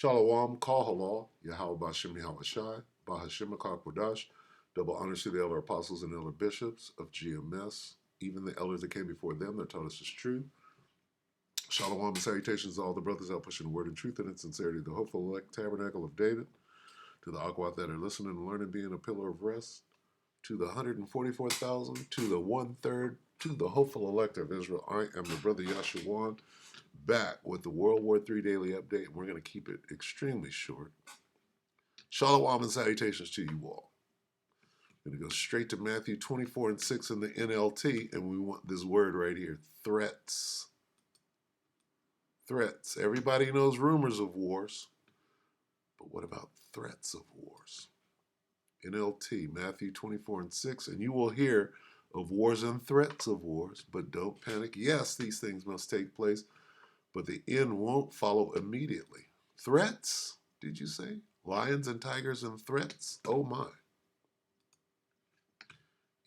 Shalom, Kal Halal, Yahweh Bashem Yahweh Shai, Bahashim Kodash. Double honors to the elder apostles and elder bishops of GMS, even the elders that came before them that taught us is true. Shalom and salutations to all the brothers out pushing the word and truth and in sincerity, the hopeful elect tabernacle of David, to the Akwat that are listening and learning, being a pillar of rest, to the 144,000, to the 1/3, to the hopeful elect of Israel. I am the brother Yashawan, back with the World War III Daily Update. We're going to keep it extremely short. Shalom and salutations to you all. I'm going to go straight to Matthew 24:6 in the NLT, and we want this word right here, threats. Threats. Everybody knows rumors of wars, but what about threats of wars? NLT, Matthew 24:6, and you will hear of wars and threats of wars, but don't panic. Yes, these things must take place, but the end won't follow immediately. Threats, did you say? Lions and tigers and threats? Oh my.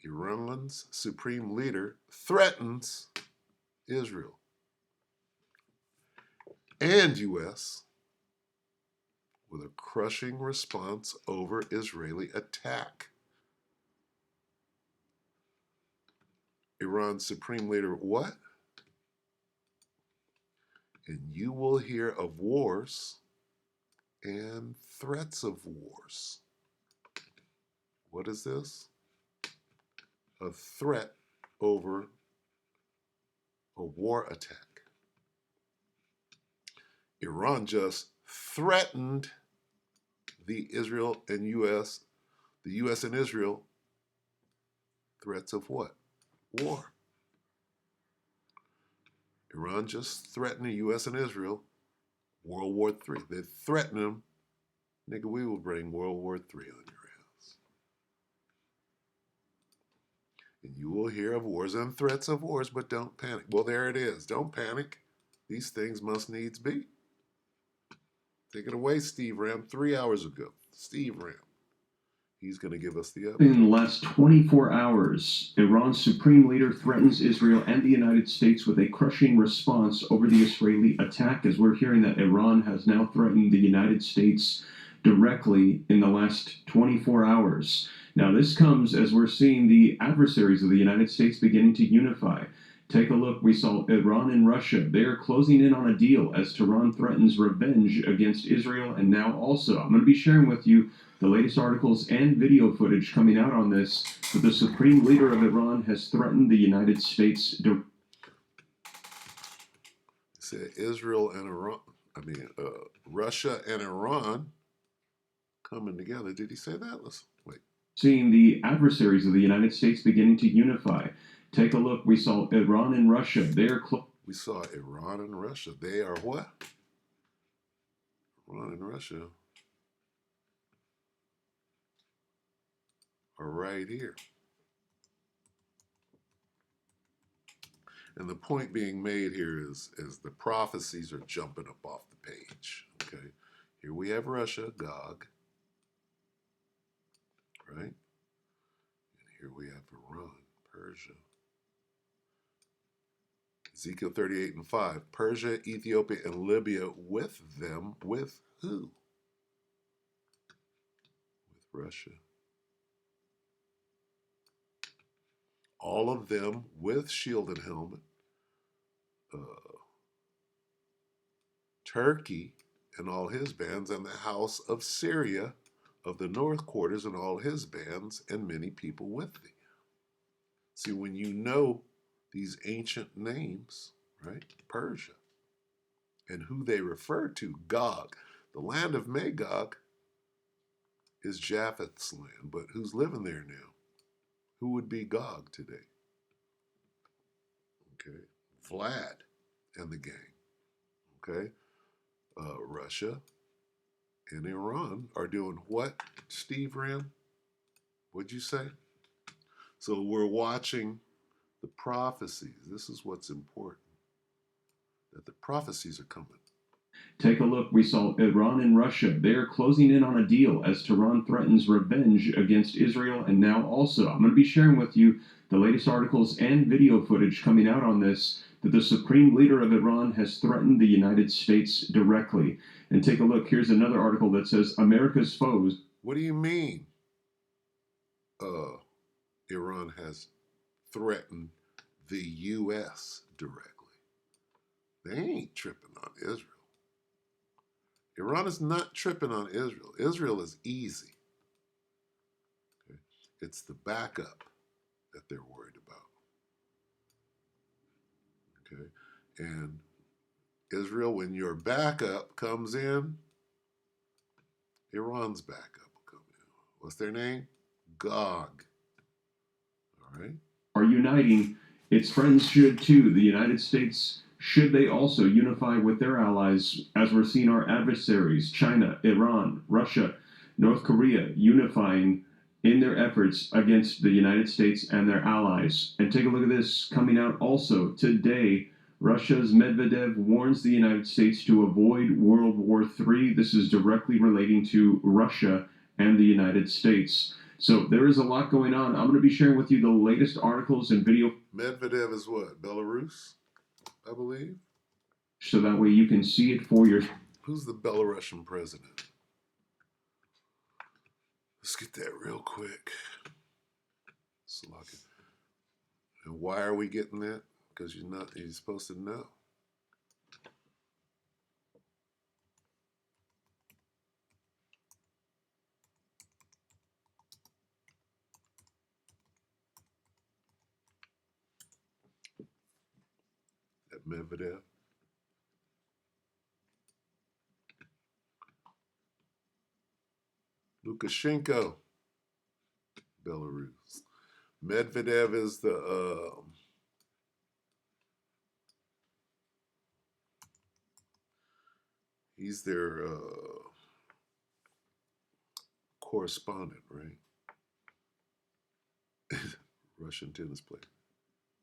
Iran's supreme leader threatens Israel and U.S. with a crushing response over Israeli attack. Iran's supreme leader, what? And you will hear of wars and threats of wars. What is this? A threat over a war attack. Iran just threatened the Israel and U.S., the U.S. and Israel, threats of what? War. Iran just threatened the U.S. and Israel, World War III. They threatened them, nigga, we will bring World War III on your ass. And you will hear of wars and threats of wars, but don't panic. Well, there it is. Don't panic. These things must needs be. Take it away, Steve Ram. 3 hours ago, Steve Ram. He's going to give us the update. In the last 24 hours, Iran's supreme leader threatens Israel and the United States with a crushing response over the Israeli attack, as we're hearing that Iran has now threatened the United States directly in the last 24 hours. Now, this comes as we're seeing the adversaries of the United States beginning to unify. Take a look. We saw Iran and Russia. They are closing in on a deal as Tehran threatens revenge against Israel. And now also, I'm going to be sharing with you the latest articles and video footage coming out on this. But the supreme leader of Iran has threatened the United States. Said Israel and Iran, Russia and Iran coming together. Did he say that? Let's wait. Seeing the adversaries of the United States beginning to unify. Take a look. We saw Iran and Russia. We saw Iran and Russia. They are what? Iran and Russia are right here. And the point being made here is the prophecies are jumping up off the page. Okay. Here we have Russia, Gog. Right? And here we have Iran, Persia. Ezekiel 38:5. Persia, Ethiopia, and Libya with them. With who? With Russia. All of them with shield and helmet. Turkey and all his bands, and the house of Syria of the north quarters and all his bands, and many people with thee. See, when you know these ancient names, right? Persia, and who they refer to, Gog. The land of Magog is Japheth's land, but who's living there now? Who would be Gog today? Okay, Vlad and the gang. Okay, Russia and Iran are doing what, Steve Ram? What'd you say? So we're watching the prophecies. This is what's important, that the prophecies are coming. Take a look. We saw Iran and Russia. They are closing in on a deal as Tehran threatens revenge against Israel. And now also, I'm going to be sharing with you the latest articles and video footage coming out on this. that the supreme leader of Iran has threatened the United States directly. And take a look. Here's another article that says America's foes. What do you mean? Iran has threatened the U.S. directly. They ain't tripping on Israel. Iran is not tripping on Israel. Israel is easy. Okay? It's the backup that they're worried about. Okay? And Israel, when your backup comes in, Iran's backup will come in. What's their name? Gog. All right? Are uniting. Its friends should too. The United States, should they also unify with their allies, as we're seeing our adversaries, China, Iran, Russia, North Korea, unifying in their efforts against the United States and their allies. And take a look at this coming out also today. Russia's Medvedev warns the United States to avoid World War III. This is directly relating to Russia and the United States. So there is a lot going on. I'm going to be sharing with you the latest articles and video. Medvedev is what? Belarus, I believe. So that way you can see it for yourself. Who's the Belarusian president? Let's get that real quick. And why are we getting that? Because you're supposed to know. That Medvedev. Lukashenko, Belarus. Medvedev is he's their correspondent, right? Russian tennis player.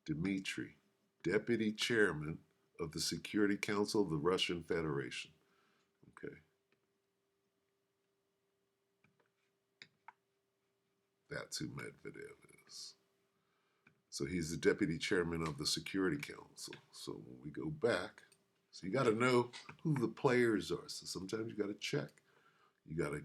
Dmitry, deputy chairman of the Security Council of the Russian Federation. Okay. That's who Medvedev is. So he's the deputy chairman of the Security Council. So when we go back, so you got to know who the players are. So sometimes you got to check. You got to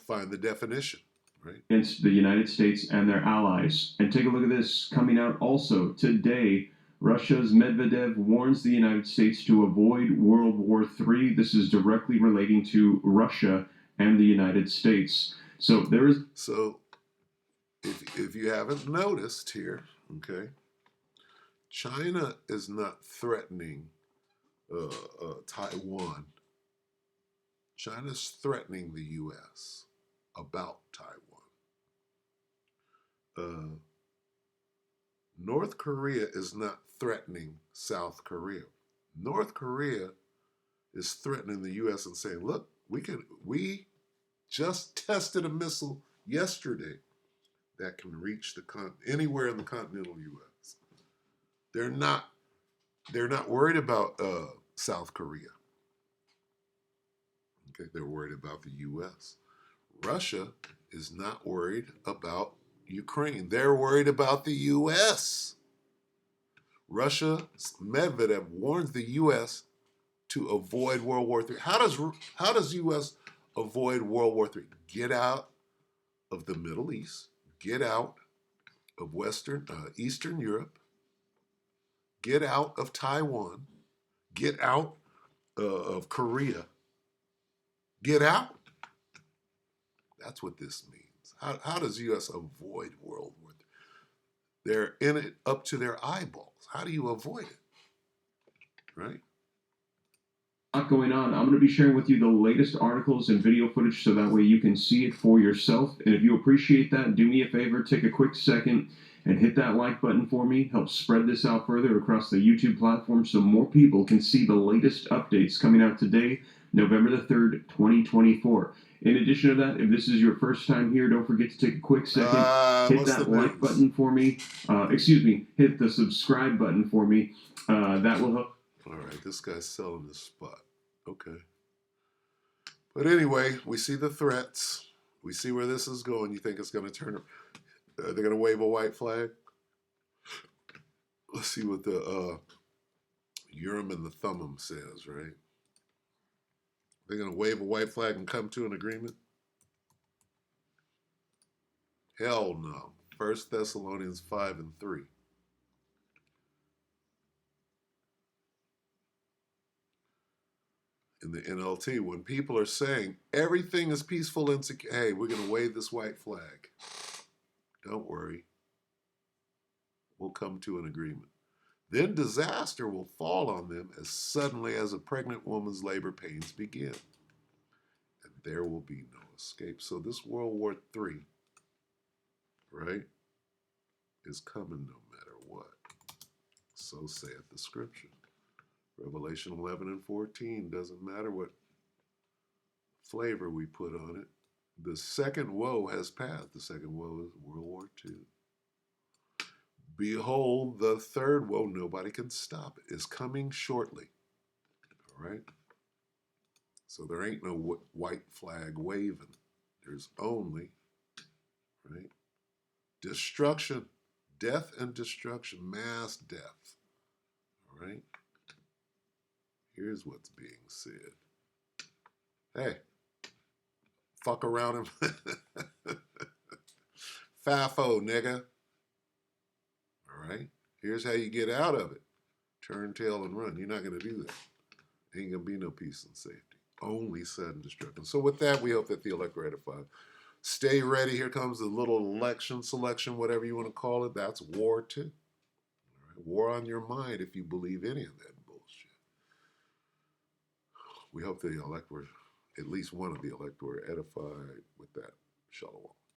find the definition, right? Against the United States and their allies. And take a look at this coming out also today. Russia's Medvedev warns the United States to avoid World War III. This is directly relating to Russia and the United States. So there is. So if you haven't noticed here, okay, China is not threatening Taiwan. China's threatening the U.S. about Taiwan. North Korea is not threatening South Korea. North Korea is threatening the U.S. and saying, look, we just tested a missile yesterday that can reach anywhere in the continental U.S. They're not worried about South Korea. Okay, they're worried about the U.S. Russia is not worried about Ukraine. They're worried about the U.S. Russia, Medvedev warns the U.S. to avoid World War III. How does U.S. avoid World War III? Get out of the Middle East. Get out of Eastern Europe. Get out of Taiwan. Get out of Korea. Get out. That's what this means. How does U.S. avoid World War III? They're in it up to their eyeballs. How do you avoid it? Right? Lot going on. I'm going to be sharing with you the latest articles and video footage so that way you can see it for yourself. And if you appreciate that, do me a favor, take a quick second and hit that like button for me. Help spread this out further across the YouTube platform so more people can see the latest updates coming out today, November the 3rd, 2024. In addition to that, if this is your first time here, don't forget to take a quick second, hit that like button for me. Hit the subscribe button for me. That will help. All right, this guy's selling his spot. Okay. But anyway, we see the threats. We see where this is going. You think it's going to turn? They're going to wave a white flag? Let's see what the Urim and the Thummim says, right? They're going to wave a white flag and come to an agreement? Hell no. 1 Thessalonians 5 and 3. In the NLT, when people are saying everything is peaceful and secure, hey, we're going to wave this white flag. Don't worry. We'll come to an agreement. Then disaster will fall on them as suddenly as a pregnant woman's labor pains begin. And there will be no escape. So this World War III, right, is coming no matter what. So saith the scripture. Revelation 11 and 14, doesn't matter what flavor we put on it. The second woe has passed. The second woe is World War II. Behold, the third woe, nobody can stop it, is coming shortly. All right? So there ain't no white flag waving. There's only, right, destruction, death and destruction, mass death. All right? Here's what's being said. Hey, fuck around and FAFO, nigga. All right? Here's how you get out of it. Turn tail and run. You're not going to do that. Ain't going to be no peace and safety. Only sudden destruction. So with that, we hope that the elect are edified. Stay ready. Here comes the little election selection, whatever you want to call it. That's war too. All right? War on your mind if you believe any of that bullshit. We hope the elect were, at least one of the elect were edified with that. Shalom.